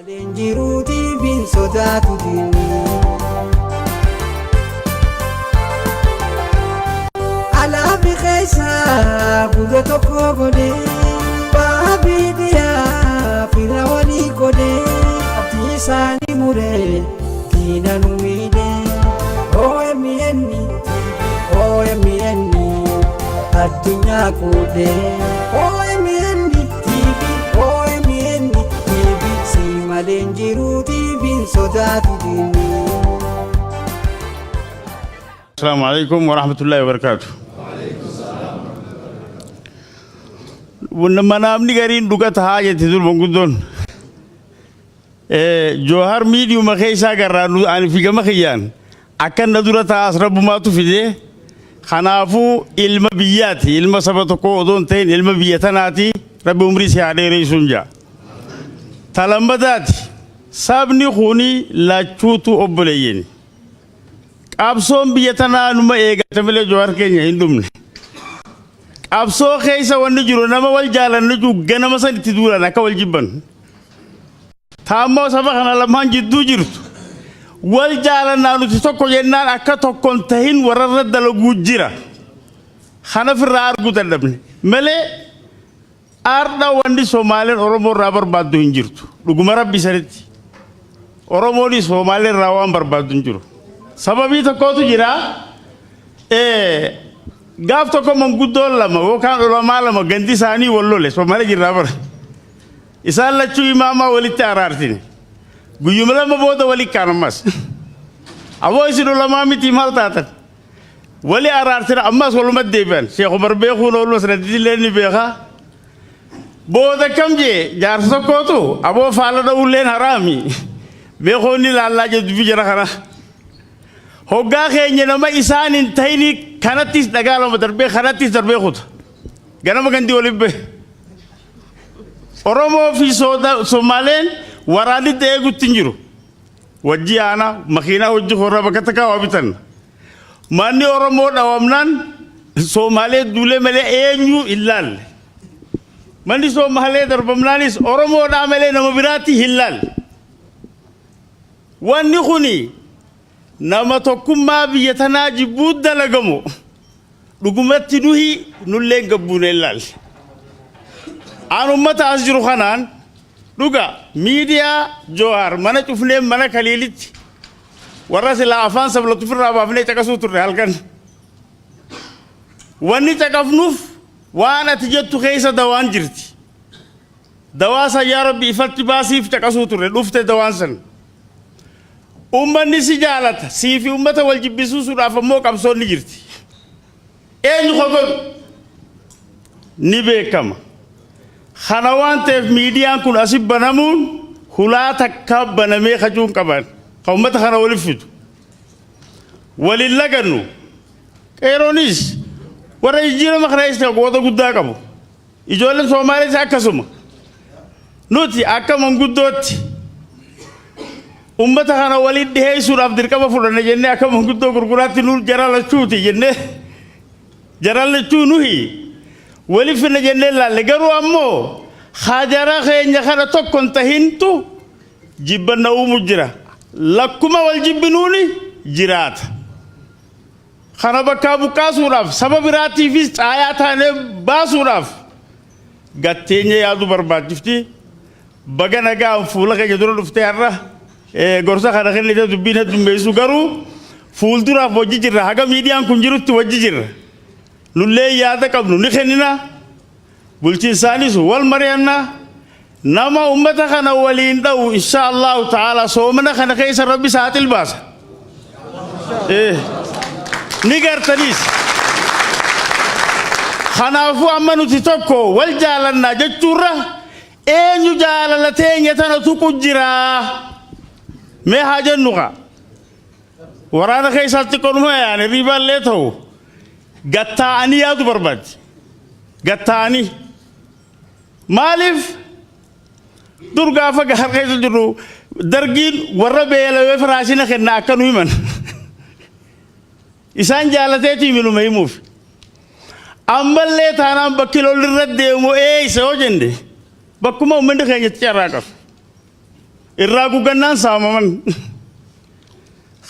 Malenjiruuti bin sodaatu dinni. Alaabi keessa bu'ee tokko godhee baabii dhiyaa fira walii godhee abdii isaanii muree diina nu miidhee OMN OMN addunyaa kuudhee OMN TV OMN TV si malenjiruuti bin sodaatu dinni. السلام عليكم ورحمة الله وبركاته. ونما نامني قرين دوكا تهاجة تدور بنقدون. جوهر ميديو مخيسا كرانو أنا في كم خيان. أكن ندورة تاسرب ما تفيده. خنافو علم بيات علم سبتو كودون تين علم بياتناتي رب عمري سعادة ريسونجا. تلمبدات سابني خوني لا تشوتو أبليين. Absoon biyya tanaa numa eegate malee Jawaar keenya hin dhumne. Absoo keessa wanni jiru nama wal jaalanne ganama sanitti duulan akka wal jibban. Taammoo saba kana lamaan jidduu jirtu. Wal jaalannaa nuti tokko jennaan akka tokkoon tahin warra dalaguu jira. Kana firraa arguu dadhabne. Malee aardha wanni Somaaleen Oromoo irraa barbaaddu hin jirtu. Dhuguma rabbi sanitti. Oromoon Somaaleen irraa waan barbaaddu hin jiru. Sababii tokkotu jira gaaf tokko manguddoon lama yookaan ulamaa lama gandi isaanii wal lole Somaalee jirraa bara isaan lachuu imaamaa walitti araartine guyyuma lama booda wali kaanamas aboo isin ulamaa miti maal taatan wali araartine ammas walumatti deebi'an Sheekh Umar beekuun ooluma sanadillee ni beekaa booda kam jee jaarsa tokkootu aboo faala dha'ulleen haraami beekuun ni laallaa jedhu biyya kana. Hoggaa keenya nama isaan hin ta'ini kanattis dhagaa lama darbee kanattis darbee kuta. Ganama gandi waliin bee. Oromoo fi Somaaleen waraanitti eeguutti hin jiru. Wajji aanaa makiinaa hojii horra bakka takkaa waa bitan. Manni Oromoo dhawamnaan Somaalee duulee malee eenyu hin laalle. Manni Somaalee darbamnaanis Oromoodhaa malee nama biraatti hin laalle. Wanni kuni nama tokkummaa biyya tanaa jibbuu dalagamu dhugumatti nuhi nulleen gabbuunee ilaalle. Aan ummata as jiru kanaan dhuga miidiyaa Jawaar mana cufnee mana Kaliilitti warra silaa afaan sablatu firraa baafnee caqasuu turre halkan. Wanni caqafnuuf waan ati jettu keessa dawaan jirti. Dawaa san yaa Rabbi ifatti baasiif caqasuu turre dhufte dawaan san. Ummanni si jaalata siifi ummata wal jibbisuudhaaf ammoo qabsoon ni jirti. Eenyu qofa ni beekama. Kana waan ta'eef miidiyaan kun asii banamuun hulaa takka banamee kajuun qaban. Kan ummata kana waliif fidu. Waliin lagannu. Qeeroonis warra jijjiirama kana isa goota guddaa qabu. Ijoolleen Somaalees akkasuma. Nuti akka manguddootti. Ummata kana waliin dhiheessuudhaaf dirqama fudhanne jennee akka manguddoo gurguraatti nu jaralachuuti jennee jaralachuu nuhi waliif finna jennee laalle garuu ammoo hajara keenya kana tokkon tahintu jibbanna uumu jira lakkuma wal jibbinuuni jiraata. Kana bakkaa buqqaasuudhaaf saba biraatiifis caayaa taanee baasuudhaaf gatteenya yaadu barbaachifti baga nagaan fuula keenya dura dhuftee har'a. Gorsa kana kennite dubbiin heddummeessu garuu fuulduraaf wajji jirra haga miidiyaan kun jirutti wajji jirra. Nullee yaada qabnu ni kennina bulchiinsaanis wal mari'anna nama ummata kana waliin dha'u insha Allahu ta'ala soomana kana keessa rabbi saaxil baasa. Ni gartaniis. Kanaafuu amma nuti tokko wal jaalannaa jechuurra eenyu jaalala teenya tana tuqu jiraa. Mee haajan nuqa waraana keessatti qonuma yaane riibaan lee ta'u gattaa'anii yaadu barbaaddi gattaa'anii maaliif dur gaafa gaar keessa jiru dargiin warra beelawee firaashina kenna akka nu himan isaan jaalateetii minuma himuuf ammallee taanaan bakki lolli irra deemu isa yoo jenne bakkuma uummanni keenyatti carraa qabu. irraa gugannaan saamaman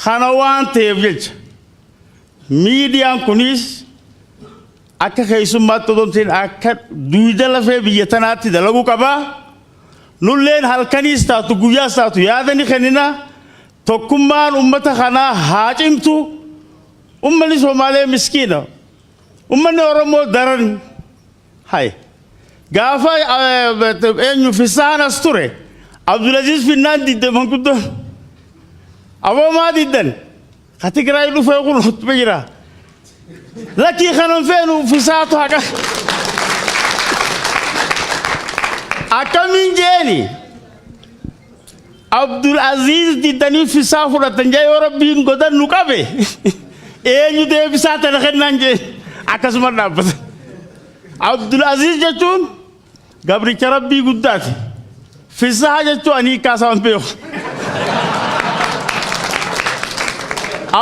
kana waan ta'eef jecha miidiyaan kunis akka keessummaatti otomtiin akka duwida lafee biyya tanaatti dalaguu qabaa nulleen halkaniis taatu guyyaas taatu yaadani kennina tokkummaan ummata kanaa haa cimtu ummanni Somaalee miskiina ummanni Oromoo daran hay gaafa eenyu Fisaanas ture Abdulaziz Finnaan didde manguddo aboo maa diddan ka Tigraay dhufee kun hutbe jira lakkii kanan feenu Fisaatu haqa akkamiin jeeni Abdulaziz diddanii Fisaa fudhatan jee yoo Rabbiin godan nu qabe eenyu deebisaa tana kennaan jee akkasuma dhaabbata Abdulaziz jechuun gabricha Rabbii guddaati Fisaa jechuun ani kaasaan beeku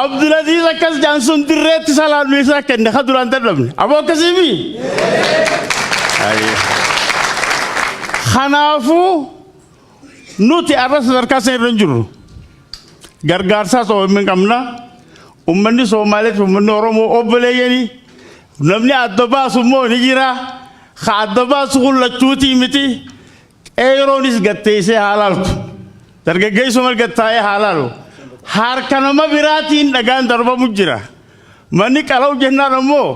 Abdulaziz akkas jaansun dirreetti salaannu isaa kenne ka duraan dadhabne aboo akkasiimi kanaafuu nuti arra sadarkaa sana irra hin jirru gargaarsaas OMN qabna ummanni Somaaleetti ummanni Oromoo obboleeyyanii namni adda baasu immoo ni jira ka adda baasu kun lachuutii miti qeeroonis gatteessee haalaaltu dargaggeessuma gattaa'ee haalaalu harka nama biraatiin dhagaan darbamu jira manni qalaw jennaan ammoo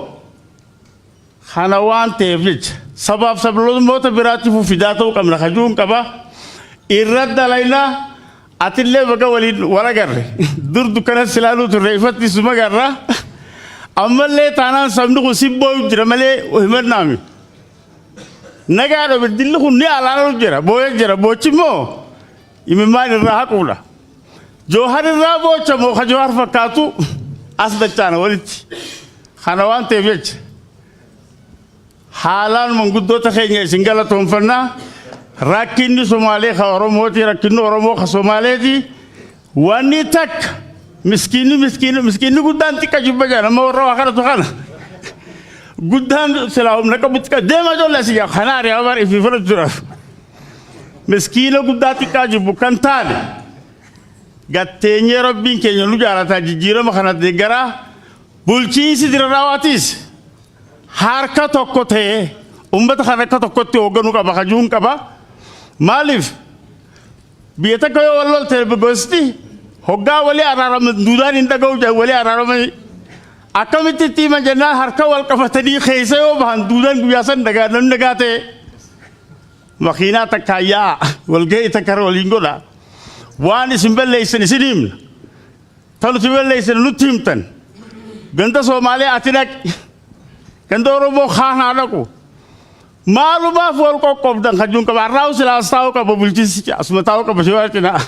kana waan ta'eef jecha sabaaf sablammoota biraatiif fidaa ta'uu qabna kajuun qaba irra dalaynaa atillee baga waliin waragarre dur dukkana silaaluu turre ifatti suma garra ammallee taanaan sabni kun sibboo jira malee himannaami nagaa dhabe dilli kun ni alaaluu jira booya jira boocimmoo imimmaan irraa haquudha joohar irraa boochamoo ka joohar fakkaatu as dachaana walitti kana waan ta'eef jecha haalaan manguddoota keenya isin galatoonfannaa rakkinni Somaalee ka Oromooti rakkinni Oromoo ka Somaaleeti wanni takka miskiinni guddaan xiqqa jibba jaa nama warra waa kadhatu kana guddaan silaa humna qabu xiqqa deema ijoollee asii kana ari'aa bara ifii fudhachuudhaaf miskiina guddaa xiqqaa jibbu kan taane gatteenyee Rabbiin keenya nu jaalataa jijjiirama kana deeggaraa bulchiinsi dirraawaatiis harka tokko ta'ee ummata kana akka tokkotti hoogganuu qaba kajuun qaba maaliif biyya takka yoo wal lolte gosti hoggaa walii araarama duudaan hin dhaga'u jaa walii araarama akkamitti itti hima jennaan harka wal qabatanii keessa yoo bahan duudaan guyyaa san dhagaa namni dhagaa ta'e makiinaa takka yaa wal ga'ii takka waliin godha waan isin balleessan isin himna tan nuti balleessan nutti himtan ganda Somaalee ati dhaqi ganda Oromoo kaanaa dhaqu maalumaaf wal qoqqobdan kajuun qaba arraa'u silaas taa'uu qaba bulchiinsi asuma taa'uu qaba Jawahar cinaa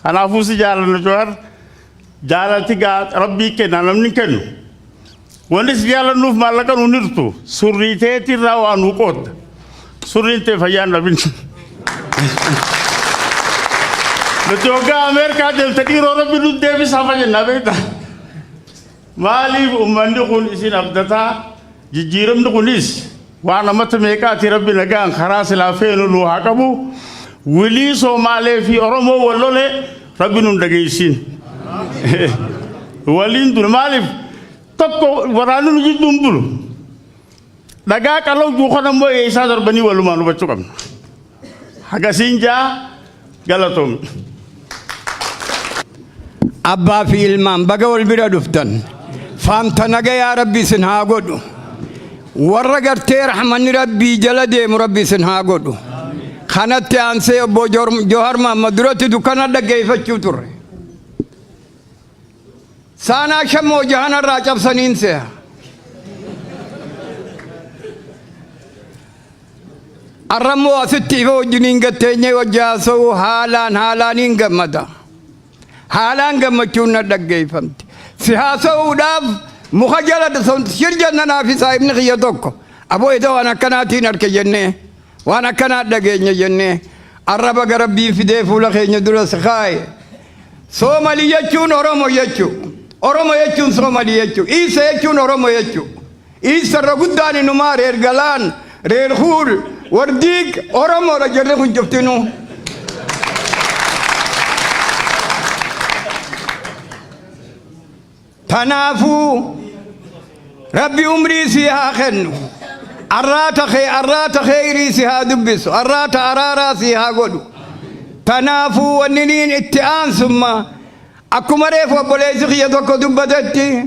kanaafuu si jaalanna Jawahar jaalalti gaa Rabbii kenna namni kennu wanni si jaalannuuf maallaqa nuun hirtu surrii teetirraa waa nuu qoodda surriin tee fayyaan dhabin nuti hoggaa Ameerikaa deemte dhiiroo Rabbi nu deebisaa fayyannaa beektaa maaliif ummanni kun isin abdataa jijjiiramni kunis waan namatti meeqaati Rabbi nagaan karaa silaa feenu nu haa qabu wilii Somaalee fi Oromoo wal lole Rabbi nun dhageessin waliin dura maaliif tokko waraanni nu jidduun bulu dhagaa qalaw juuqan ammoo eessaa darbanii walumaan hubachuu qabna hagasiin jaa galatoom abbaa fi ilmaan baga wal bira dhuftan faamta naga yaa Rabbi isin haa godhu warra gartee rahmanni Rabbii jala deemu Rabbi isin haa godhu kanatti aansee obbo Jawahar Mahammad duratti dukkana dhaggeeffachuu turre saanaa shammoo jahanarraa cabsaniin se'a arrammoo asitti ifa wajjiniin gatteenye wajjaasoo haalaaniin gammada haalaan gammachuun na dhaggeeffamti si haasa'uudhaaf muka jala shirjannanaaf isaa ibni kiyya tokko aboo isa waan akkanaatiin harke jennee waan akkanaa dhageenya jennee arraba garabbiin fidee fuula keenya dura si kaaye Soomali jechuun Oromo jechuun Soomali jechuun Isa jechuun Oromo jechuun Isa irra guddaan inumaa reer galaan reer huul wardiig Oromo ra jirre kun juftinu تنافو ربي أمري سيها خنو أرات خيري سيها دبسو أرات أرارا سيها قدو تنافو وننين اتعان ثم أكو مريف وبوليزي خيادوكو دبتتي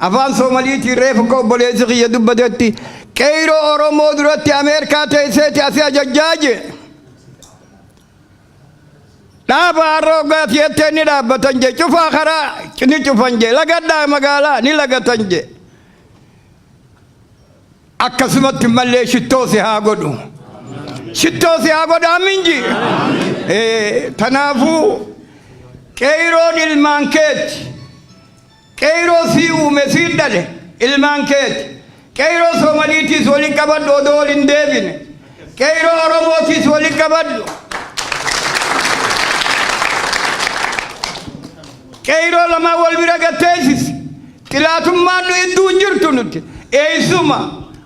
أفان سوماليتي ريفكو بوليزي خيادوبتتي كيرو أورومو درتي أمريكا تيسيتي أسيا ججاجي Napa roga tiete ni da batanje cufa khara ni cufanje lagada magala ni lagatanje akasumat malle shitto se hagodu aminji tanafu keiro il manket keiro si umesidale il manket keiro somaliti soli kabado dolin devine keiro oromoti soli kabado Keiro lama wal biraga tesis tilatum manu idunjur tunuti eisuma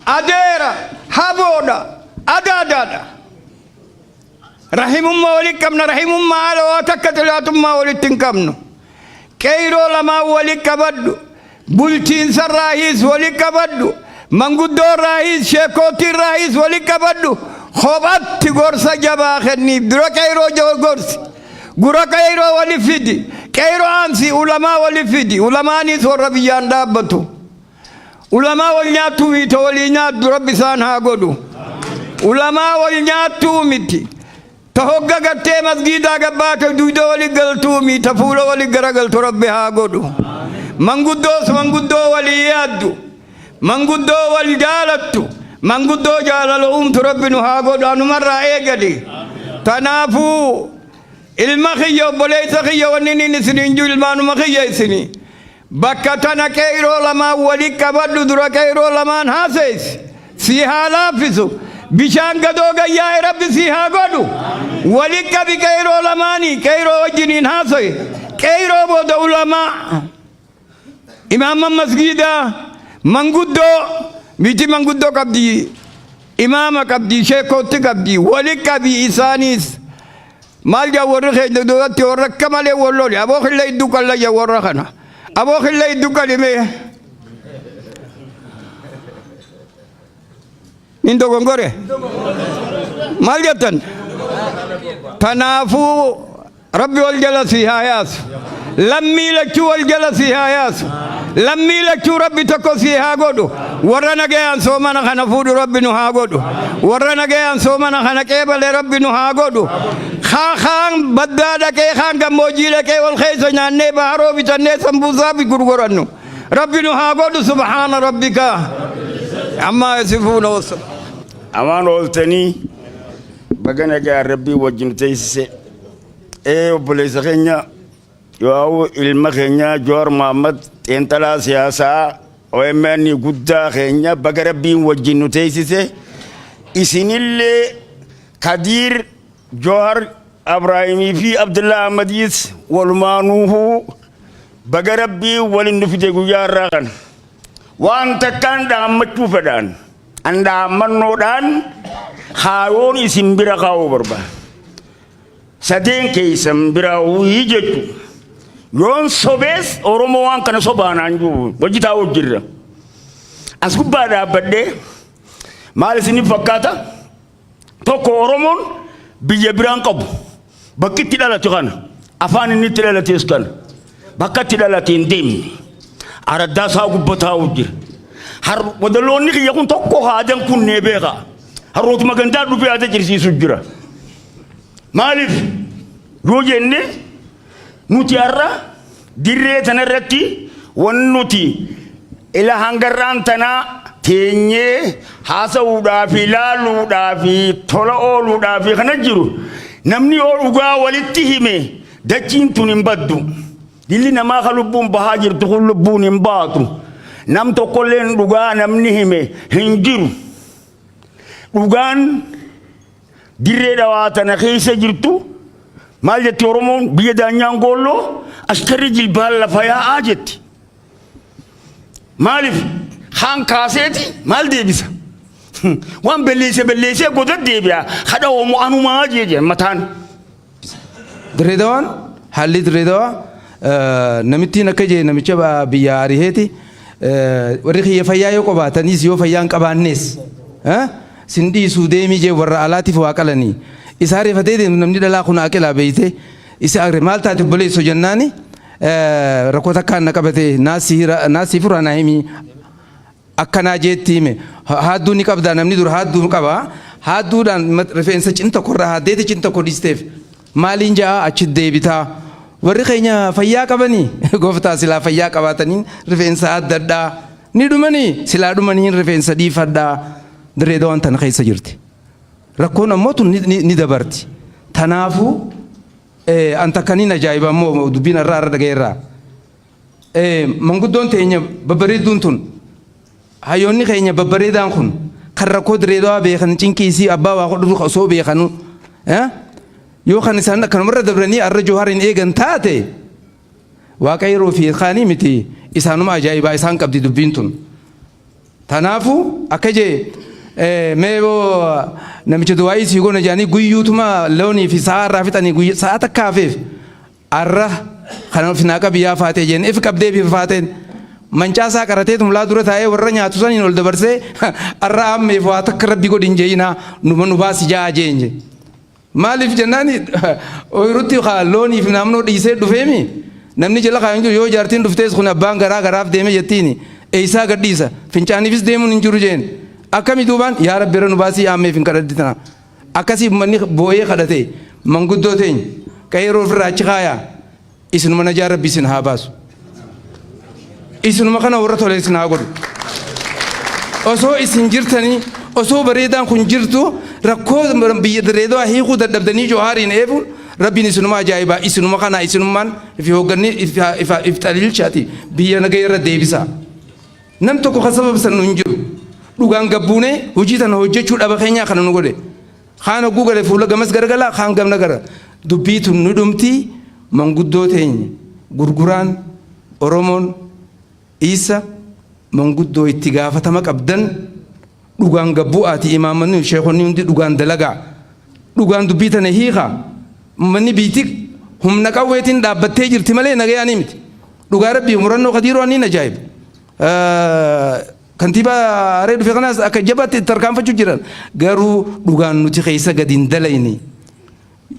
adera haboda adadada rahimum mawlik kamna rahimum maalo takatilatum mawlik tinkamno Keiro lama walik kabaddu bultin sarrahis walik kabaddu manguddo rahis shekoti rahis walik kabaddu khobatti gorsa jaba khenni duro Keiro jo gorsi gura Keiro wali fidi Keiro ansi ulama wali fidi ulama ni sorra biyan dabbatu ulama wal nyatu wito wali nyatu rabbi san ha godu ulama wal nyatu miti tahogga gatte masjida gabbata duido wali galtu mi tafulo wali garagal to rabbi ha godu manguddo wali yaddu manguddo wali jalatu manguddo jalalo to rabbi no ha godu anu marra egadi tanafu المخيو بوليس خيو ونيني نسنين جو المانو مخيو سني بكتنا كيرو لما ولي كبدو درا كيرو لما ناسيس سيها لافسو بيشان قدوغا يا رب سيها قدو ولي كبي كيرو لماني كيرو وجنين هاسوي كيرو بود علماء إمام مسجدا منغودو ميتي منغودو كبدي إمام كبدي شيخوتي كبدي ولي كبي إسانيس mal jawor xey do watti wor kamale wololi abo xilay dukal la jawor xana abo xilay dukal me indo gongore mal jatan tanafu rabbi wal jalasi hayas lammi la ci wal jalasi hayas lammi la ci rabbi takosi ha godo warana ge an so mana xana fudu rabbi no ha godo warana ge an so mana xana kebale rabbi no ha godo خان بدادا كي خان كموجي لكي والخيس ناني بارو بيتاني سمبوزا بيغرغرانو ربنا هاغود سبحان ربك عما يصفون وصف amaan ooltanii bagana gaa rabbii wajjin teessise obboleessa keenya yoo ilma keenya Joor Mahammad xiinxalaa siyaasaa OMN guddaa keenya baga rabbiin wajjin nu teessise isinillee Kadir Joor Ibrahimii fi Abdullah Ahmadiis walumaanuuhu baga rabbii walin nu fide guyyaa irraa kan waan takkaan dhaammachuu fedhaan andaamannoodhaan haayoon isin bira kaa'uu barbaada sadeen keessan bira wii jechu yoon sobees Oromoo waan kana sobaanaan jiru wajjitaa wajjirra as gubbaa dhaabbadhee maal isiniif fakkaata tokko Oromoon biyya biraan qabu bakki itti dhalate kana afaan inni itti dhalatees kana bakka itti dhalate hin deemne araddaa isaa gubbataa wajjira har wadaloonni kiyya kun tokko haadan kun nee beeka harrootuma gandaa dhufee haada jirsiisu jira maaliif yoo jenne nuti har'a dirree tanarratti wan nuti ila hangarraan tanaa teenyee haasa'uudhaa fi ilaaluudhaa fi tola ooluudhaa fi kana jiru namni yoo dhugaa walitti hime dachiin tun hin baddu dilli namaa ka lubbuun bahaa jirtu kun lubbuun hin baatu nam tokkolleen dhugaa namni hime hin jiru dhugaan dirree Dhawaa tana keessa jirtu maal jetti Oromoon biyya daanyaan goolloo askarri jilbaan lafa yaa'aa jetti maaliif haan kaaseeti maal deebisa waan belleessee godha deebi'a hadha oomu anumaa jeje mataan Dirree Dhawaan haalli Dirree Dhawaa namittiin akka jee namicha biyya ariheeti warri kiyya fayyaa yoo qabaatanis yoo fayyaan qabaannes sin dhiisuu deemii jee warra alaatiif waa qalanii isa ariifatee deemu namni dhalaa kun aqilaa beeyte isa agre maal taate obboleessoo jennaani rakkoo takkaan na qabate naasii furaa naa himii akkanaa jeetti hime haadduu ni qabda namni dura haadduu qaba haadduudhaan rifeensa cinta korraa haaddeeti cinta kodhisteef maaliin jaa achi deebitaa warri keenya fayyaa qabanii gooftaa silaa fayyaa qabaataniin rifeensa adda addaa ni dhumanii silaa dhumaniin rifeensa dhiifadhaa direedoo waan tana keessa jirti rakkoon ammoo tun ni dabarti tanaafuu anta kaniin ajaa'iba ammoo dubbiin irraa dhagayeerraa manguddoon teenya babbareedduun tun hayyoonni keenya babbareedaan kun kan rakkoo direedoo beekan cinqiisii abbaa waa hodhu osoo beekanu yoo kan isaan akkanumarra dabranii arra joohariin eegan taate waaqayyoo fi kaanii miti isaanuma ajaa'ibaa isaan qabdi dubbiin tun tanaafu akka jee meeboo namicha du'aayii si goona jaanii guyyuutuma loonii fi sa'a irraa fixanii sa'a takkaafeef arra kan finaaqa biyyaa faatee jeen if qabdee bifa faateen mancaasaa qaratee tumlaa dura taa'ee warra nyaatu saniin ol dabarsee arra ammeef waa takka rabbi godhin jeeyinaa nu baasi jaa jeenje maaliif jennaani ooyirutti looniif naamnoo dhiisee dhufeemi namni jala kaayaan jiru yoo jaartiin dhuftees kun abbaan garaaf deeme jettiini eeysaa gadhiisa fincaaniifis deemuun hin jiru jeen akkami duubaan yaa rabbi irra nu baasii ammeef hin kadhadhitana akkasii manni booyee kadhate manguddoo teenya qeeroo ofirraa achi kaayaa isinuma najaa rabbi isin haa baasu isinuma kana warra tole isin haa godhu osoo isin jirtanii osoo bareedaan kun jirtu rakkoo biyya direedoo hiikuu dadhabdanii joohariin eefuun rabbiin isinuma ajaa'ibaa isinuma kana isinummaan ifi hoogganni if xaliilchaati biyya nagaya irra deebisa nam tokko kan sababa san hin jiru dhugaan gabbuunee hojii tana hojjechuu dhaba keenyaa kana nu godhe kaan hogguu gale fuula gamas garagala kaan gamna gara dubbii tun nu dhumtii manguddoo teenya gurguraan oromoon isa manguddoo itti gaafatama qabdan dhugaan gabbu'aati imaamanni sheekonni hundi dhugaan dalagaa dhugaan dubbii tana hiika manni biitik humna qawweetiin dhaabbattee jirti malee nagayaanii miti dhugaa rabbii murannoo qadiiroo anniin ajaa'ib kantiibaa aree dhufe kanaas akka jabaatti tarkaanfachuu jiran garuu dhugaan nuti keessa gadi hin dalayne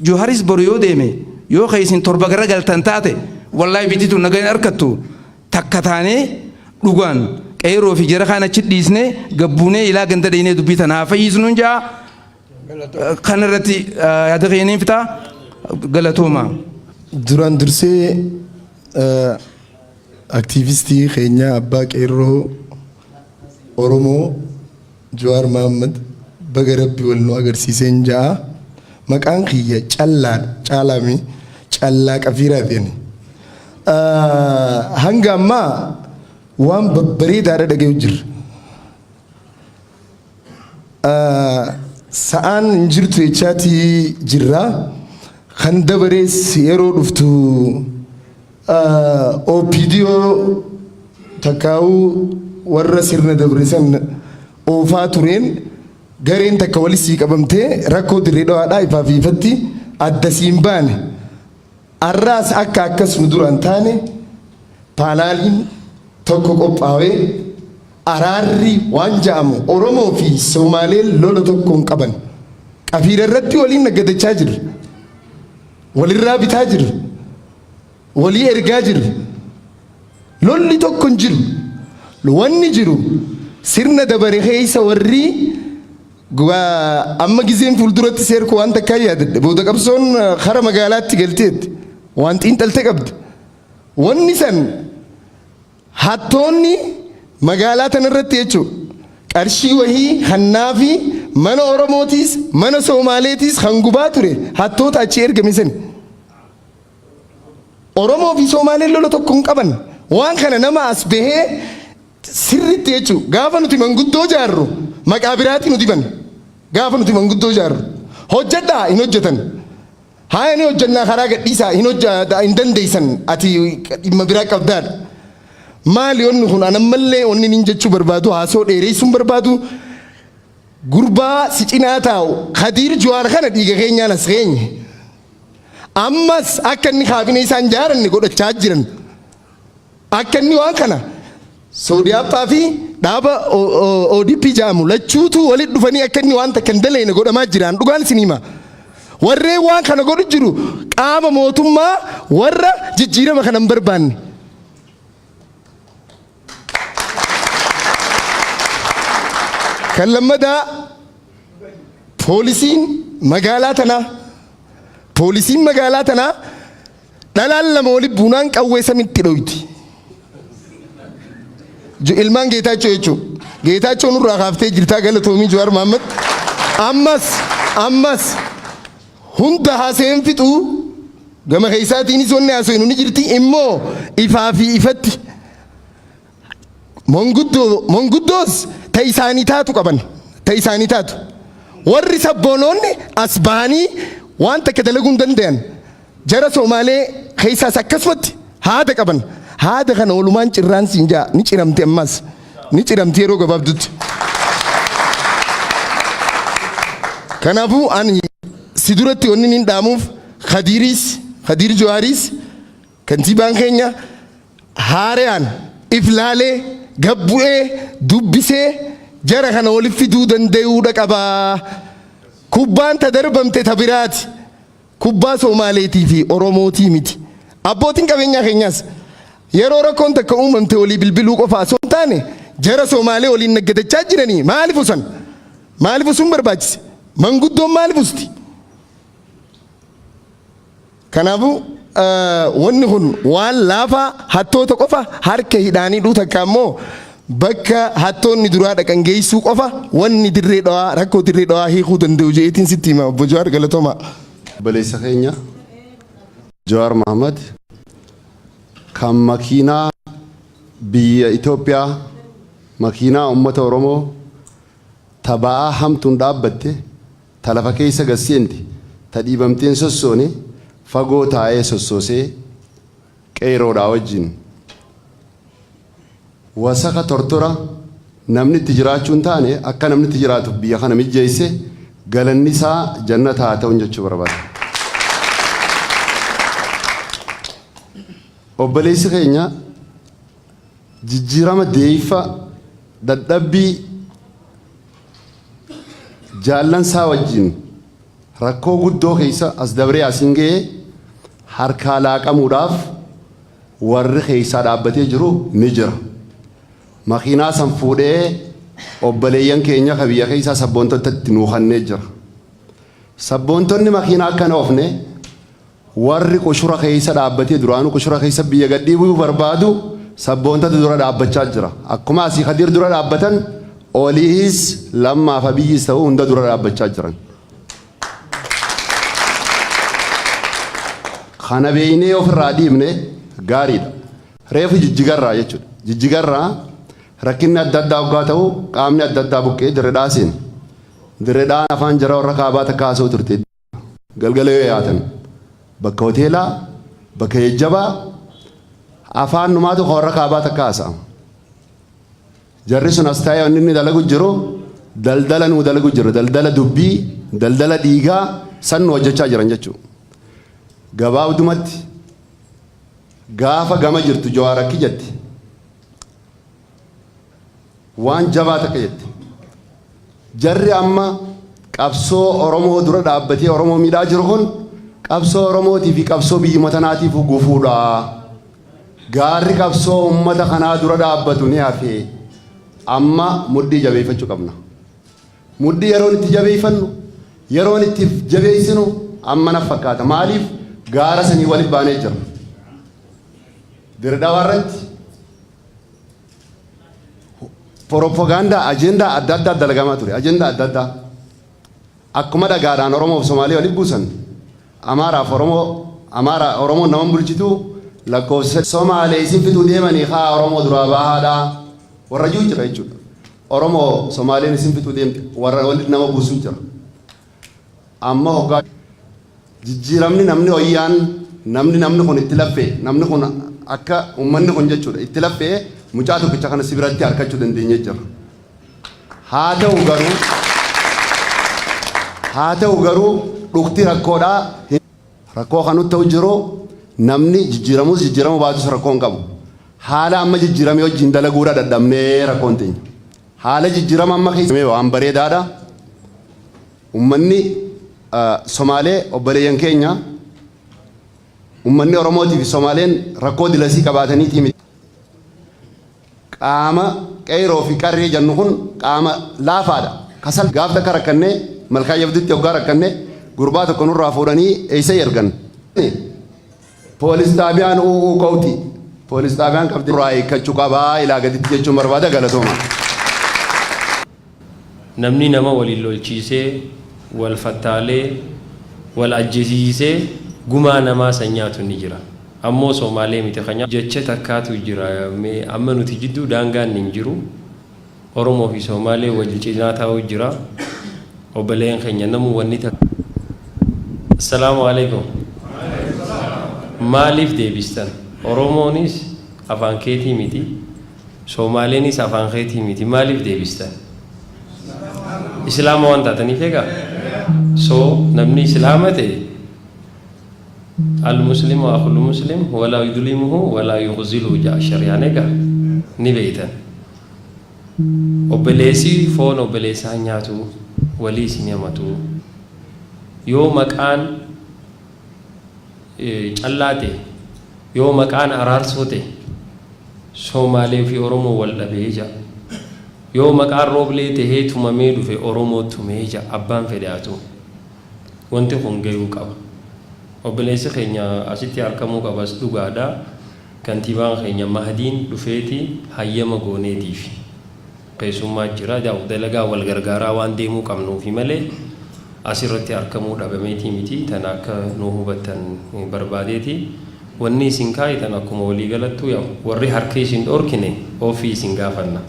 jooharis boru yoo deeme yoo keessiin torba gara galtan taate wallaahi bititu nagayin arkattu takka taanee dhugaan qeeroo fi jara kana achi dhiisnee gabbuunee ilaa ganda dheenee dubbii tana haa fayyisnuun jaa kanarratti yaada keenyaan fitaa galatooma. Duraan dursee aktiivistii keenya abbaa qeerroo Oromoo Jawaar Mohaammed baga rabbi wal nu agarsiiseen jaa maqaan kiyya caalaami callaa qafiiraatiin hanga ammaa waan babbareedaadha dhagayu jirra. Sa'aan hin jirtu jechaatii jirra kan dabarees yeroo dhuftu OPDO takkaa'uu warra sirna dabareessan oofaa tureen gareen takka walisii qabamtee rakkoo dirree dhawaadhaa ifaaf ifatti adda siin baane arraas akka akkas nu duraan taane paanaaliin tokko qophaa'ee araarri waan ja'amu Oromoo fi Somaaleen lola tokkoon qaban qafiira irratti waliin naggadachaa jirra walirraa bitaa jirra walii ergaa jirra lolli tokko hin jiru wanni jiru sirna dabare keessa warri amma gizeen fuulduratti seerku waan takkaa yaadadde booda qabsoon kara magaalaatti galteetti waan xiinxalte qabdi wanni san hattoonni magaalaa tanarratti jechuudha qarshii wahii hannaa fi mana Oromootiis mana Somaaleetiis hangubaa ture hattoota achi ergame san Oromoo fi Somaaleen lola tokko hin qaban waan kana nama as bahee sirriitti jechuudha gaafa nuti manguddoo jaarru maqaa biraatti nu diban gaafa nuti manguddoo jaarru hojjedhaa hin hojjetan haa inni hojjannaa karaa gadhiisaa hin dandeeysan ati dhimma biraa qabdaadha. Maali onni kun anammallee onni nin jechuu barbaadu haasoo dheereessuun barbaadu gurbaa si cinaa taa'u Khadiir Jawaar kana dhiiga keenyaan as geenye ammas akka inni kaabinee isaan jaaranne godhachaa jiran akka inni waan kana Soodiyaappaa fi dhaaba ODP jaamu lachuutu walitti dhufanii akka inni waan takka hin daleene godhamaa jiran dhugaan isin hima. Warreen waan kana godhu jiru qaama mootummaa warra jijjiirama kana hin barbaanne. Kan lammadaa poolisiin magaalaa tanaa dhalaan lama walitti buunaan qawwee samitti dhoyti. Ilmaan Geetaachoo jechuun Geetaachoo nurraa kaaftee jirtaa galatoomii Jawaar Mohaammed ammas hunda haaseen fixuu gama keessaatiinis wanni haasofnu ni jirti immoo ifaa fi ifatti monguddoos ta'isaanii taatu qaban ta'isaanii taatu warri sabboonoonni as bahanii waan takka dalaguu hin danda'an jara Somaalee keessaas akkasumatti haada qaban haada kana walumaan cirraan siin jaa ni ciramte ammas ni ciramte yeroo gabaabdutti. Kanaafuu ani si duratti wanni hin dhaamuuf Khadiir Jawaaris kantiibaan keenya haaraan iflaalee gabbu'ee dubbisee jara kana walitti fiduu danda'uudha qabaa. Kubbaan ta darbamte ta biraati. Kubbaa Somaaleetii fi Oromootii miti. Abbootiin qabeenyaa keenyaas yeroo rakkoon takka uumamte walii bilbiluu qofa osoo hin taane jara Somaalee waliin naggadachaa jiranii maaliif usun barbaachise manguddoon maaliif usti. Kanaafuu wanni kun waan laafaa hattoota qofa harka hidhaanii takka ammoo bakka hattoonni duraa dhaqan geessuu qofa wanni dirree dhawaa rakkoo dirree dhawaa hiikuu danda'u jeetiin sitti hima obbo Jawaar galatoomaa. Obboleessa keenya Jawaar Mohaammed kan makiinaa biyya Itoophiyaa makiinaa uummata Oromoo taba'aa hamtuun dhaabbatte ta lafa keessa gasseenti ta dhiibamteen sossoone fagoo taa'ee sossoosee qeeroodhaa wajjin wasaka tortora namni itti jiraachuu hin taane akka namni itti jiraatuuf biyya kana mijjeesse galanni isaa jannata haa ta'u jechuu barbaada. Obboleessi keenya jijjiirama deeyfa dadhabbii jaallansaa wajjin rakkoo guddoo keessa as dabree asiin ga'ee harkaa laaqamuudhaaf warri keessaa dhaabbatee jiru ni jira. Makiinaa san fuudhee obboleeyyan keenya ka biyya keessaa sabboontotatti nuuqannee jira. Sabboontonni makiinaa akkana oofne warri qushura keessa dhaabbatee duraanuu qushura keessa biyya gadhiibuu barbaadu sabboontota dura dhaabbachaa jira. Akkuma asii Khadiir dura dhaabbatan oliis lammaaf biyyiis ta'uu hunda dura dhaabbachaa jiran. Kana beeynee ofirraa dhiibne gaariidha. Reefu jijjigarraa jechuudha. Jijjigarraa rakkinni adda addaa hoggaa ta'u qaamni adda addaa buqqee dirreedhaa seen. Dirreedhaan afaan jara warra kaabaa takka haasa'u turte. Galgala yoo yaatan bakka hoteelaa bakka jajjabaa afaan numaatu warra kaabaa takka haasa'a. Jarri sun as taa'ee wanni inni dalagu jiru daldala nuu dalagu jiru daldala dubbii daldala dhiigaa san nu hojjechaa jiran jechuudha. Gabaabdumatti gaafa gama jirtu Jawaar akki jetti waan jabaa takka jetti jarri amma qabsoo Oromoo dura dhaabbatee Oromoo miidhaa jiru kun qabsoo Oromootii fi qabsoo biyyuma tanaatiif gufuudha. Gaarri qabsoo uummata kanaa dura dhaabbatu ni hafee amma muddii jabeeffachuu qabna. Muddii yeroon itti jabeeffannu yeroon itti jabeessinu amma na fakkaata maaliif gaara sanii waliin baanee jira. Dirree irratti propaganda ajendaa adda addaa dalagamaa ture. Ajendaa adda addaa akkuma dhagaadhaan Oromoo fi Somaalee waliin buusan Amaaraaf Oromoo nama bulchitu lakkoofsa Somaalee isin fituu deemanii haa Oromoo duraa bahaadhaa warra jiru jira jechuudha. Oromoo Somaaleen isin fituu deemte warra waliin nama buusun jira. Amma hoggaa jijjiiramni namni hoyyaan namni kun itti laffee namni kun akka uummanni kun jechuudha itti laffee mucaa tokkicha kana sibiratti harkachuu dandeenye jira. Haa ta'u garuu dhugti rakkoodhaa rakkoo kanutti ta'u jiru namni jijjiiramu baatus rakkoon qabu haala amma jijjiirame wajjin dalaguudha dadhabnee rakkoon teenya haala jijjiirama amma keessamee waan bareedaadha ummanni Somaalee obboleeyyan keenya ummanni Oromootii fi Somaaleen rakkoo dilasii qabaataniitii miti qaama qeyroo fi qarree jennu kun qaama laafaadha kasal gaaf takka rakkannee malkaa yabditti hoggaa rakkannee gurbaa tokko nurraa fuudhanii eeysa ergan poolis xaabiyaan uuu qawti poolis xaabiyaan qabdi irraa eeggachuu qabaa ilaa gaditti jechuun barbaada galatooma. Namni nama waliin lolchiisee wal fattaalee wal ajjeesiisee gumaa namaa sanyaatu ni jira. Ammoo Somaalee miti kanya jecha takkaatu jira amma nuti jidduu daangaan hin jiru Oromoo fi Somaalee wajjin cinaa taa'u jira obboleen keenya namu wanni takka. Assalaamu alaikum. Maaliif deebistan? Oromoonis afaan keetii miti Somaaleenis afaan keetii miti maaliif deebistan? Islaama waan taataniif egaa so namni islaama ta'e المسلم أخو المسلم ولا يظلمه ولا يخذله جاء الشريعة نجا نبيتا وبليسي فون وبليسا نياتو ولي سنياماتو يوم كان جلاته يوم كان أرارسوته Somaalee fi Oromoo wal dhabee jira yoo maqaan rooblee tahee tumamee dhufe Oromoo tumee jira abbaan fedhaatu wanti kun gahuu qaba. Obboleessi keenya asitti argamuu qabas dhugaadha kantiibaan keenya Mahdiin dhufeeti hayyama gooneetiif keessummaa jira dalagaa wal gargaaraa waan deemuu qabnuufi malee asirratti argamuu dhabameetii miti tan akka nu hubattan barbaadeeti wanni isin kaayitan akkuma walii galattu yaa warri harka isin dhorkine ofii isin gaafanna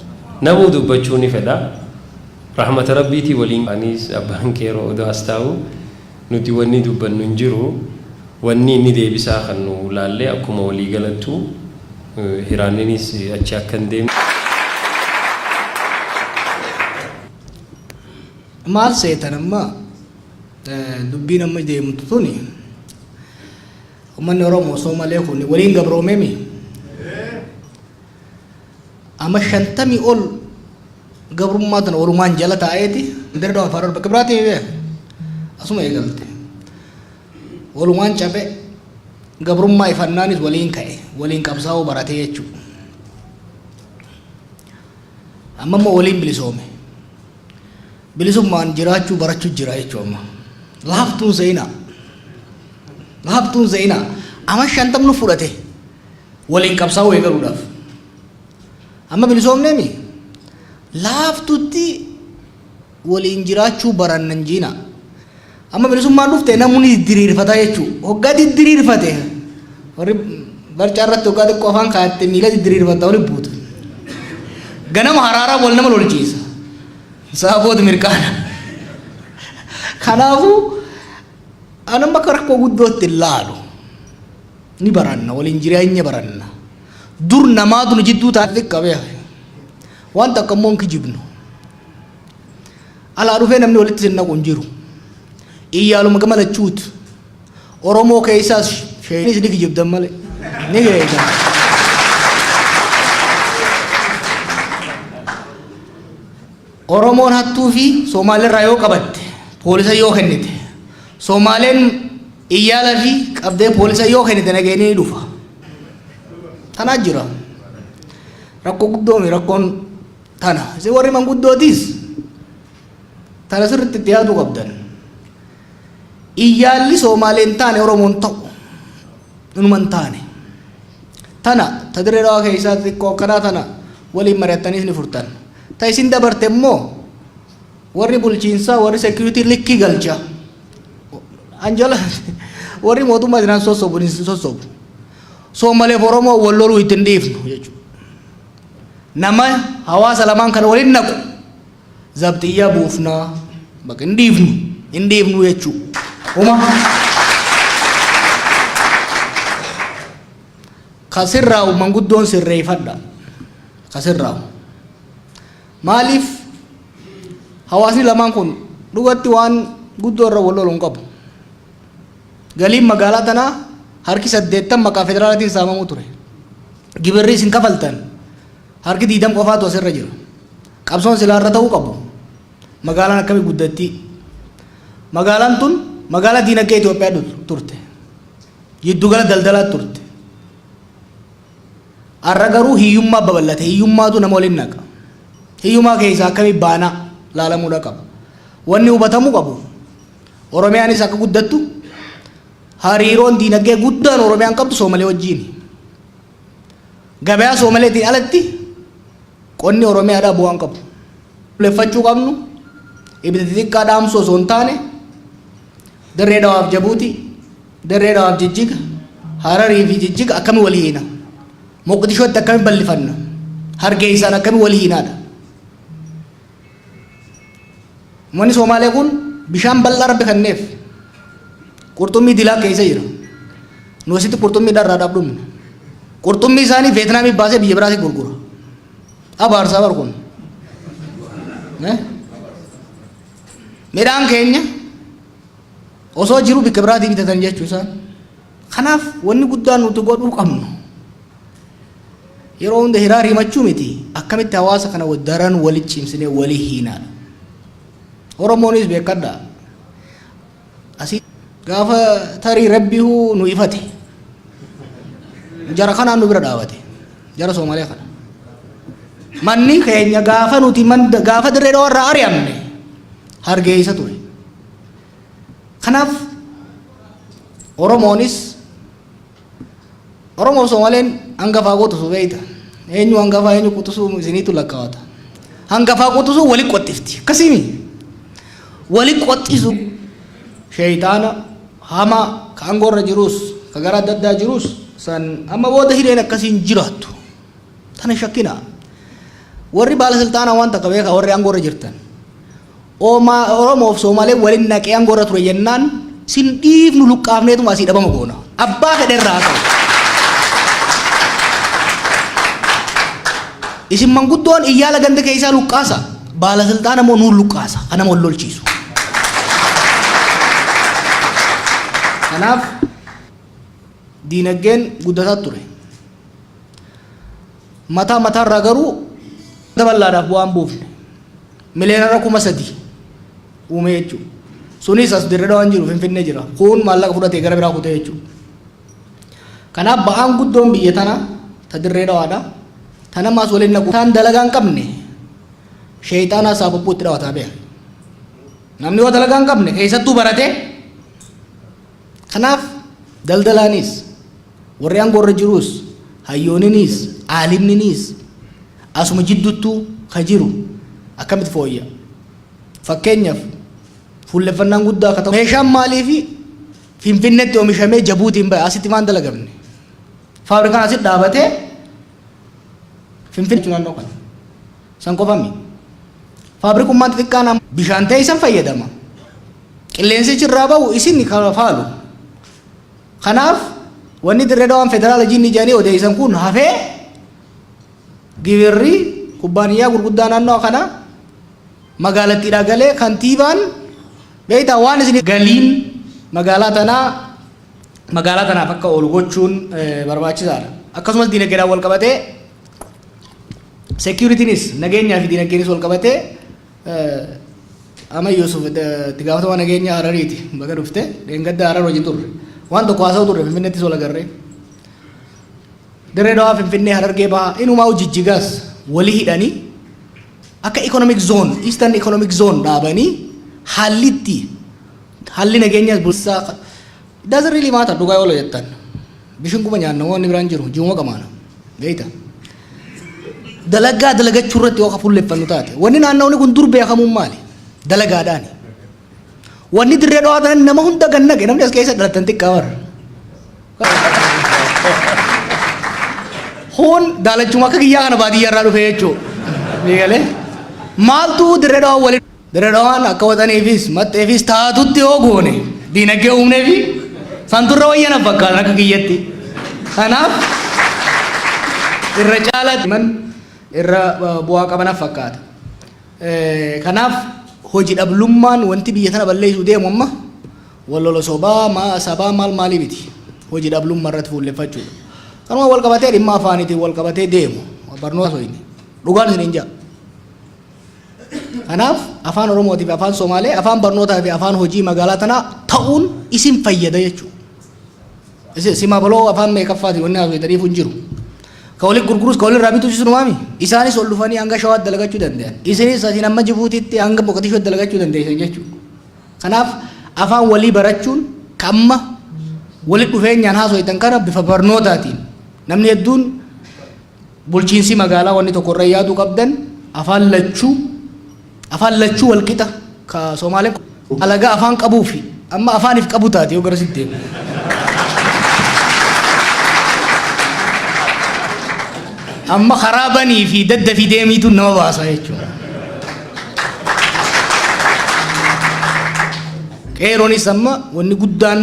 namuu dubbachuu ni fedha rahmata rabbiitii waliin anis abbaan keeroo odoo as taa'u nuti wanni dubbannu hin jiru wanni inni deebisaa kan nu laallee akkuma walii galattu hiraanninis achi akka hin deemne. Maal seetan amma dubbiin amma deemtu tuni ummanni Oromoo Somaalee kun waliin gabroomemi amma 50 ol gabrummaa tan Oromaan jala taa'eeti dirree afaan bakka biraatti asuma eegalte walumaan cabe gabrummaa ifannaanis waliin ka'e waliin qabsaa'uu baratee jechuudha amma immoo waliin bilisoome bilisummaan jiraachuu barachuu jira jechuudha amma laaftuun seenaa amma 50 nu fudhate waliin qabsaa'uu eegaluudhaaf amma bilisoomneemi laaftutti waliin jiraachuu barannan jiina amma bilisummaan dhufte namni diriirfata jechuudha hoggaa diriirfate warri barcaa irratti hoggaa xiqqoo afaan kaayatte miila diriirfata wali buutu ganama haraaraa wal nama lolchiisa saaboota mirkaana kanaafuu anamma akka rakkoo guddootti laalu ni baranna waliin jireenya baranna dur namaatu nu jidduu taate qabee wanta akka immoo hin kijibnu alaa dhufee namni walitti sinnaqu hin jiru iyyaaluma gama lachuut Oromoo keessaas sheenis ni kijibdan malee ni geedan Oromoon hattuu fi Somaaleerraa yoo qabatte poolisa yoo kennite Somaaleen iyyaala fi qabdee poolisa yoo kennite nageenii dhufa tanaa jira rakkoo guddoomi rakkoon tana isin warri manguddootiis tana sirriitti itti yaaduu qabdan iyyaalli Somaaleen taane Oromoon ta'u inuman taane tana ta dirree Dhawaa keessaa xiqqoo akkanaa tana waliin mari'attaniis ni furtan ta isin dabarte immoo warri bulchiinsaa warri security likkii galcha anjala warri mootummaa jiran sossobu ni sossobu Somaalee fi Oromoo wal loluu ittiin dhiifnu jechuudha nama hawaasa lamaan kana waliin naqu zabxiyyaa buufnaa bakka hin dhiifnu jechuudha kasirraa manguddoon sirreeffadha kasirraa maaliif hawaasni lamaan kun dhugatti waan guddoo irra wal loluun qabu galiin magaalaa tanaa harki 80 maqaa federaalaatiin saamamuu ture. Gibirri isin kafaltan harki 20 qofaatu asirra jira. Qabsoon silaarra ta'uu qabu. Magaalaan akkamii guddatti? Magaalaan tun magaalaa diinagdee Itoophiyaa turte. Giddugala daldalaa turte. Har'a garuu hiyyummaa babal'ate. Hiyyummaatu nama waliin naqa. Hiyyummaa keessaa akkamii baanaa laalamuudha qaba. Wanni hubatamuu qabu. Oromiyaanis akka guddattu hariiroon diinagdee guddaan Oromiyaan qabdu Soomalee wajjin. Gabayaa Soomaleetiin alatti qonni Oromiyaadhaa bu'aan qabu. Leffachuu qabnu ibidda xixiqqaa dhaamsuu osoo hin taane dirree Dhawaaf Jabuuti, dirree Dhawaaf Jijjiga, Hararii fi Jijjiga akkamii walii hiina? Moqdishootti akkamii bal'ifanna? Hargeysaan akkamii walii hiinaadha? Uummanni Somaalee kun bishaan bal'aa rabbi kenneef qurxummii dilaa keessa jira. Nu asitti qurxummii dharraadhaaf dhumne. Qurxummii isaanii Veetnaamii baasee biyya biraatti gurgura. Abaarsaa bar kun. Midhaan keenya osoo jiru bikka biraatii bitatan jechuu isaan. Kanaaf wanni guddaan nuti godhuu qabnu yeroo hunda hiraar himachuu miti akkamitti hawaasa kana daran walitti cimsinee walii hiinaadha. Oromoonis beekadha. Asii gaafa tarii rabbihu nu ifate jara kanaan nu bira dhaabate jara Soomalee kana. Manni keenya gaafa nuti gaafa dirree Dhawaarraa ari'amne Hargeysa ture. Kanaaf Oromoof Soomaleen hangafaa qotusuu beeyta. Eenyu hangafaa eenyu qotusuu isiniitu lakkaawata. Hangafaa qotusuu walitti qoxxifti. Akkasimi walitti qoxxisu sheeytaana hamaa ka aangoorra jirus ka gara adda addaa jirus san amma booda hireen akkasiin jiraattu. Tana shakkina. Warri baalasiltaanaa waan takka beeka warri aangoorra jirtan. Oromoof Soomalee waliin naqee aangoorra ture jennaan sin dhiifnu luqqaafneetuma asii dhabama goona. Abbaa fedherraa ta'u. Isin manguddoon iyyaala ganda keessaa luqqaasa. Baalasiltaana moo nuun luqqaasa. Kana wal lolchiisu. Kanaaf diinagdeen guddataa ture. Mataarraa garuu daballaadhaaf bu'aan buufne. Miliyoonara 3,000 uume jechuudha. Sunis as dirree Dhawaan jiru Finfinnee jira. Kun maallaqa fudhatee gara biraa kutee jechuudha. Kanaaf ba'aan guddoon biyya tanaa ta dirree Dhawaadha. Tana maas waliin naqu. Taan dalagaa hin qabne sheeyxaanaa saaphaphuu itti dhawataa beeka. Namni yoo dalagaa hin qabne keessattuu barate. Kanaaf daldalaanis warri aangoorra jirus hayyooninis aalimninis asuma jidduttuu ka jiru akkamitti fooyya. Fakkeenyaaf fuulleffannaan guddaa akka ta'u meeshaan maaliifi Finfinneetti oomishamee Jabuutiin ba'e asitti maan dalagamne. Faabrikaan asitti dhaabatee Finfinnee naannoo kana san qofami. Faabrikummaan xixiqqaan bishaan ta'e isan fayyadama. Qilleensichi irraa ba'u isin kan faalu. Kanaaf wanni dirree Dhawaan federaala jinni jedhanii odeessan kun hafee gibirri kubbaaniyyaa gurguddaa naannoo kana magaalattiidhaa galee kantiibaan beektaa waan isin galiin magaalaa tanaaf akka oolu gochuun barbaachisaadha. Akkasumas diinagdeedhaan wal qabatee securitynis nageenyaa fi diinagdeenis wal qabatee ama Yusuf itti gaafatamaa nageenya Harariiti bakka dhufte dheengadda Harar hojii turre waan tokko haasa'u turre Finfinneettis wal agarree dirree Dhawaa Finfinnee Harargee bahaa inumaa Jijjigaas walii hidhanii akka economic zone eastern economic zone dhaabanii haalli nageenyaas bulsaa doesn't really matter dhugaa yoo jettan bishin kuma nyaanna wanni biraan jiru ji'uma qamaana beeyta dalagachuu irratti yoo fuulleffannu taate wanni naannawni kun dur beekamuun maali dalagaadhaani wanni dirree Dhawaa tanan nama hunda gannage namni as keessa dhalatan xiqqaa warra hoon daalachuma akka kiyyaa kana baadiyyaa irraa dhufe jechuudha beekalee maaltu dirree Dhawaa waliin dirree Dhawaan akka waxaniifis maxxeefis taatutti yoo goone diinagdee uumneefi santurra wayyana fakkaatan akka kiyyatti. Kanaaf irra caalaatti irra bu'aa qabanaaf fakkaata. Kanaaf hojii dhablummaan wanti biyya tana balleessuu deemu amma Walolo sobaa maa sabaa maal maalii miti hojii dhablummaa irratti fuulleffachuudha. Kanuma wal qabatee dhimma afaaniitiin wal qabatee deemu barnoota soyini dhugaan isin hin jaa. Kanaaf afaan Oromootii fi afaan Somaalee afaan barnootaa fi afaan hojii magaalaa tanaa ta'uun isin fayyada jechuudha. Sima baloo afaan meeqaffaati wanni haasofitaniif hin jiru. Ka waliin gurgurus ka waliin raabitu jiru maami. Isaanis ol dhufanii hanga shawaatti dalagachuu danda'an. Isinis asiin amma Jibuutiitti hanga Moqodishootti dalagachuu dandeessan jechuudha. Kanaaf afaan walii barachuun kamma walitti dhufeenyaan haasofitan kana bifa barnootaatiin namni hedduun bulchiinsi magaalaa wanni tokko irra yaaduu qabdan afaan lachuu wal qixa ka Somaaleen alagaa afaan qabuu fi amma afaaniif qabu taate yoo gara sitti deemu. Amma karaa banii fi daddafi deemiitu nama baasa jechuudha. Qeeroonis amma wanni guddaan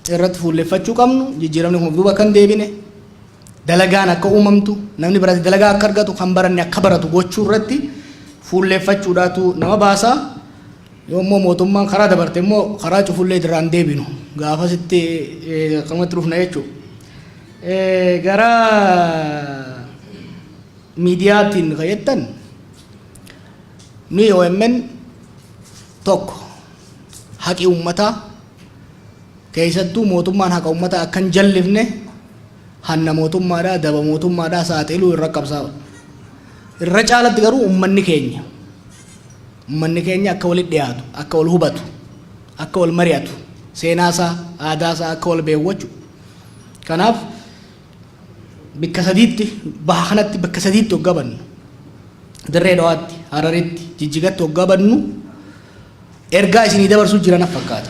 irratti fuulleffachuu qabnu jijjiiramni kun duuba kan deebine dalagaan akka uumamtu namni barate dalagaa akka argatu kan baranne akka baratu gochuu irratti fuulleffachuudhaatu nama baasa. Yoommoo mootummaan karaa dabarte immoo karaa cufullee irraan deebinu gaafasitti akkamatti dhufna jechuudha. Gara miidiyaatiin fayyaddan nuyi OMN tokko haqi uummataa keessattuu mootummaan haqa uummataa akka hin jallifne hanna mootummaadhaa daba mootummaadhaa saaxiluu irra qabsaa'u. Irra caalatti garuu uummanni keenya akka walitti dhiyaatu akka wal hubatu akka wal mari'atu seenaasaa aadaasaa akka wal beewwachu. Kanaaf bakka sadiitti baha kanatti bakka sadiitti hoggabannu dirree dhawaatti hararitti jijjigatti hoggabannu ergaa isinii dabarsuu jiran fakkaata.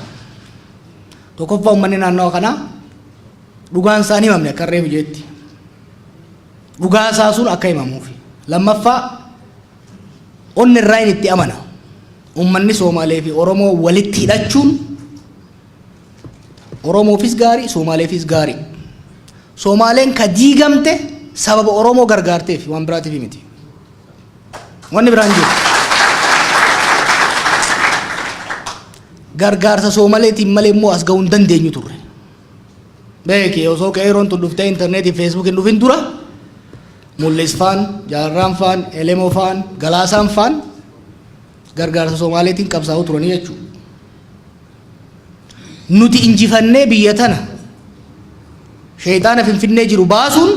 Tokkoffaa uummanni naannoo kanaa dhugaan isaanii himamne akka reefu jeetti dhugaa isaa sun akka himamuufi. Lammaffaa onni irraa inni itti amana uummanni Somaalee fi Oromoo walitti hidhachuun Oromoofis gaarii Somaaleefis gaarii. Somaaleen ka diigamte sababa Oromoo gargaarteef waan biraatiif miti. Wanni biraan jiru. Gargaarsa Somaaleetiin malee immoo as ga'uu hin dandeenyu turre. Beekee osoo qeeroon tun dhuftee intarneetii feesbuukiin dhufin dura mul'is faan, jaarraan faan, elemoo faan, galaasaan faan gargaarsa Somaaleetiin qabsaa'uu turanii jechuudha. Nuti injifannee biyya tana sheexaana finfinnee jiru baasuun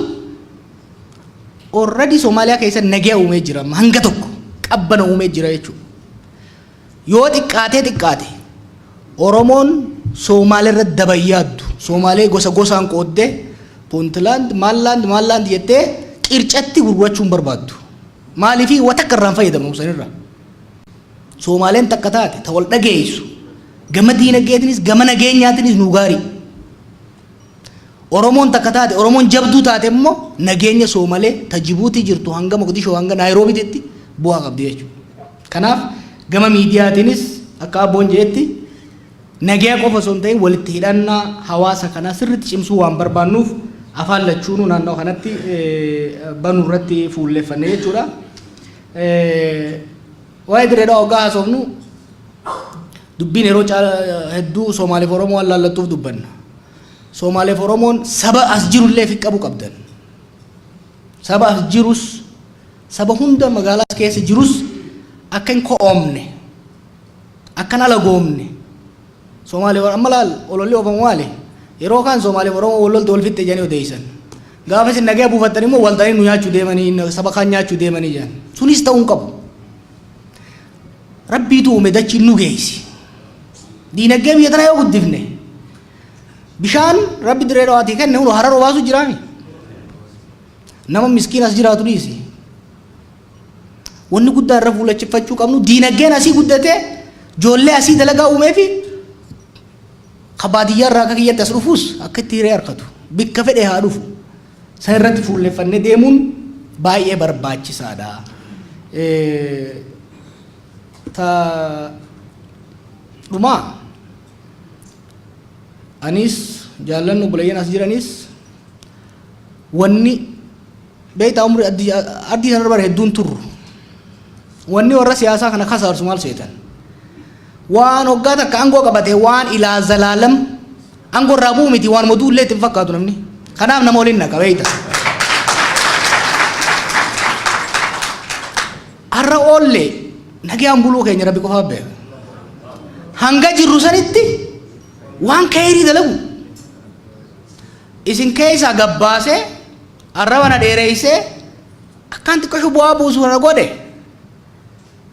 already Somaaliyaa keessa nagaa uumee jira hanga tokko qabbana uumee jira jechuudha. Yoo xiqqaate Oromoon Somaalee irratti dabayyaaddu Somaalee gosa gosaan qooddee Puntland Maallaand jettee qircatti gurgurachuun barbaaddu. Maaliifii waan takka irraan fayyadamu sanirraa. Somaaleen takka taate ta wal dhageessu gama diinagdeetiinis gama nageenyaatiinis nu gaarii. Oromoon takka taate Oromoon jabduu taate immoo nageenya Somaalee ta Jibuutii jirtu hanga Moqdishoo hanga Naayiroobiitti bu'aa qabdi jechuudha. Kanaaf gama miidiyaatiinis akka abboon jeetti nagaa qofa osoo hin ta'in walitti hidhannaa hawaasa kanaa sirriitti cimsuu waan barbaannuuf afaan lachuun naannoo kanatti banuu irratti fuulleffanne jechuudha. Waa'ee dirree dhawaa hoggaa haasofnu dubbiin yeroo hedduu Somaaleef Oromoo waan laallattuuf dubbanna. Somaaleef Oromoon saba as jirullee fi qabu qabdan. Saba as jirus saba hunda magaalaa keessa jirus akka hin ko'oomne akka hin alagoomne. Somaaleef amma laal ololli oofamu maali? Yeroo kaan Somaaleef Oromoo wallolti wal fixxe jedhanii odeessan. Gaafa isin nagaa buufattan immoo waltanii nu nyaachuu deemanii saba kaan nyaachuu deemanii jedhan. Sunis ta'uu hin qabu. Rabbiitu uume dachiin nu geessi. Diinagdee biyya tanaa yoo guddifne bishaan rabbi dirree dhawaatii kenne hundi hararoo baasu jiraami. Nama miskiin as jiraatu dhiisi. Wanni guddaa irra fuulleffachuu qabnu diinagdeen asii guddatee ijoollee asii dalagaa uumee fi kabaadiyyaa irraa akka kiyyatti as dhufuus akka itti hiree harkatu bikka fedhe haa dhufu. San irratti fuulleffannee deemuun baay'ee barbaachisaadha. Dhumaa anis jaallannu bulayyan as jiranis wanni beektaa umrii addii sana bara hedduun turru wanni warra siyaasaa kana kasaarsu maal seetan waan hoggaa takka aangoo qabate waan ilaa zalaalam aangoo irraa bu'u miti waan moduullee itti fakkaatu namni kanaaf nama waliin naqa beeyta har'a oollee nagaan buluu keenya rabbi qofaa beeka hanga jirru sanitti waan ka'eerii dalagu isin keessaa gabbaasee arraba na dheereessee akkaan xiqqoo bu'aa buusu na godhe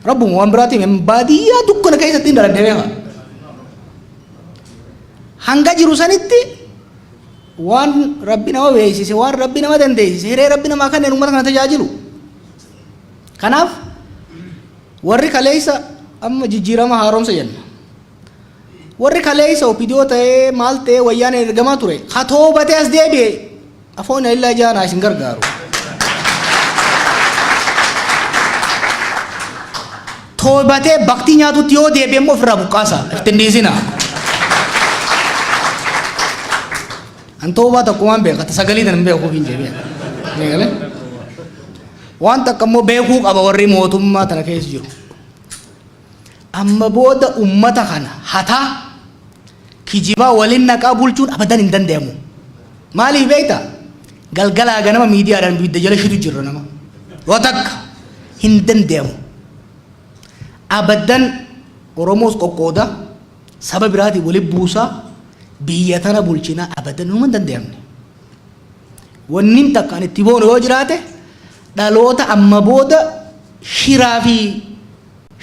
rabbuma waan biraatiin baadiyyaa dukkana keessatti hin daladde beeka hanga jiru sanitti waan rabbi nama beeksise waan rabbi nama dandeessise hiree rabbi namaa kanneen uummata kana tajaajilu kanaaf warri kaleessa amma jijjiirama haaromsa jenna warri kaleessa opidiyoo ta'ee maal ta'ee wayyaan ergamaa ture hatoobatee as deebi'e afoon illaa jaanaa isin gargaaru toobatee baktii nyaatutti yoo deebi'e immoo ofirraa buqqaasa iftindiisina an toobaa takku waan beekata sagalii tan beekuu hin jeebi'a waan takka immoo beekuu qaba warri mootummaa tana keessa jiru amma booda ummata kana hataa kijibaa waliin naqaa bulchuun abadan hin danda'amu maaliif beekta galgalaa ganama miidiyaadhaan bidda jala shitu jirra nama yoo takka hin danda'amu abadan oromoos qoqqooda saba biraatii waliin buusaa biyya tana bulchina abadan numa hin danda'amne wanni takka an itti boonu yoo jiraate dhaloota amma booda shiraa fi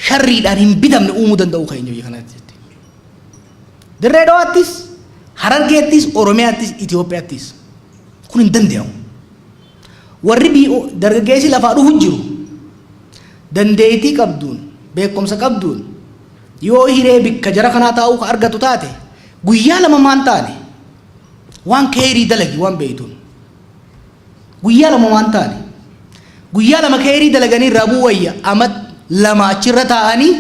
sharriidhaan hin bitamne uumuu danda'u keenya biyya kanatti dirree dhawaattis harargeettis oromiyaattis itiyoophiyaattis kun hin danda'amu warri dargaggeessi lafaa dhufu jiru dandeettii qabduun beekumsa qabduun yoo hiree bikka jara kanaa taa'uu ka argatu taate guyyaa lama maan taane waan keerii dalagi waan beeytuun guyyaa lama maan taane guyyaa lama keerii dalaganii irraa bu'ayya amat lama achirra taa'anii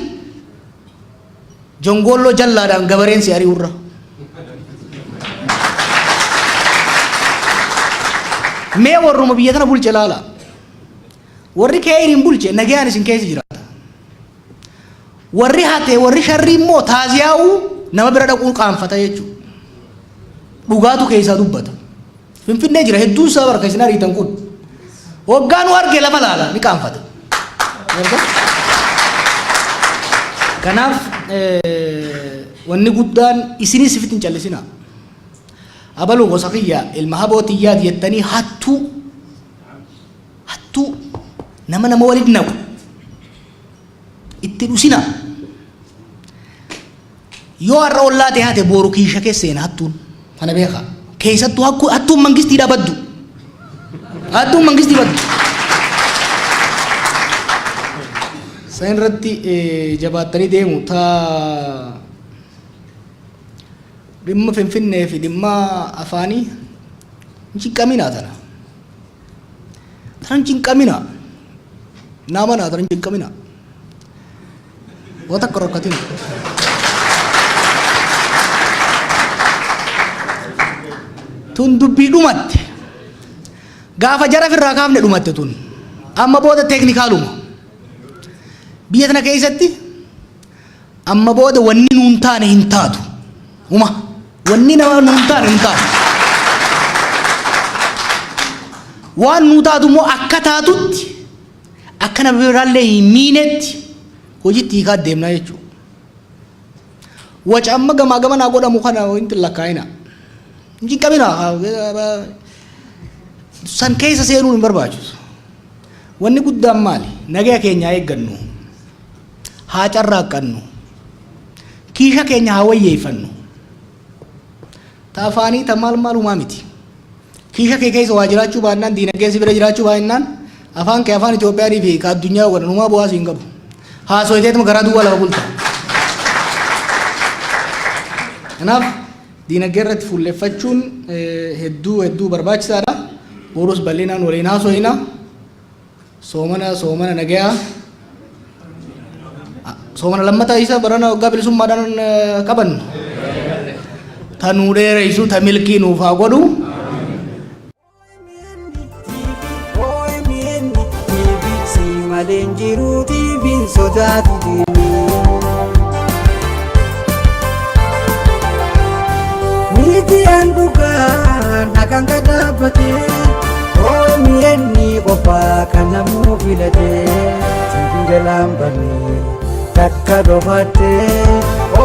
jongolloo jallaadhaan gabareen si ari'urra mee warruma biyya tana bulche laala warri keeriin bulche nagayaan isin keessa jiraata warri hate warri sharrii immoo taaziyaa'u nama bira dhaquu qaanfata jechuudha dhugaatu keessaa dubbata finfinnee jira hedduun isaa barka isin ariitan kun waggaanu argee lafa laala ni qaanfata kanaaf wanni guddaan isinis ifit hin callisina abaluu gosa kiyya ilma habootiyyaat jettanii hattuu nama waliin naqu itti dhusina yoo har'a ollaa ta'e hate booru kiisha keessa seena hattuun kana beeka keessattuu hattuun mangistiidha baddu hattuun mangistii baddu san irratti jabaattanii deemu taa dhimma finfinnee fi dhimma afaanii hin cinqaminaa tana hin cinqaminaa nama naa tana hin cinqaminaa waan takka rakkatin tun dubbii dhumatte gaafa jara firraa kaafne dhumatte tun amma booda teeknikaaluma biyya tana keessatti amma booda wanni nuun taane hin taatu wanni nama nuun taane hin taatu waan nuu taatu immoo akka taatutti akka nama biraallee hin miinetti hojiitti hiikaa deemnaa jechuudha waca amma gamaa gamanaa godhamu kana wanti lakkaa'ina hin cinqabina san keessa seenuun hin barbaachisu wanni guddaan maali nagaya keenyaa eeggannu haa carraaqqannu kiisha keenya haa wayyeeffannu ta afaanii ta maal uumaa miti kiisha kee keessa waa jiraachuu baannaan diinagdee si bira jiraachuu baannaan afaan kee afaan Itoophiyaa fi ka addunyaa godhan uumaa bu'aas hin qabu haasoiteetuma garaa duwwaa lafa bulta kanaaf diinagdee irratti fuulleffachuun hedduu barbaachisaadha boruus bal'inaan waliin haaso'ina soomana nagayaa soomana lammataa isa barana waggaa bilisummaadhaan qaban tanuu dheereysu ta milkii nuuf haa godhu OMN TV si maleen jiru TV'n sodaatu TV daangaa dhaabbatee OMN qophaa kan namuu filatee TV jalaan banee takka dhofattee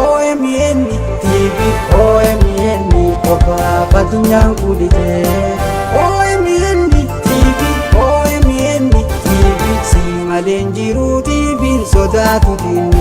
OMN TV OMN qophaa addunyaan kuditee OMN TV OMN TV si maleen jiru TV'n sodaatu diinna.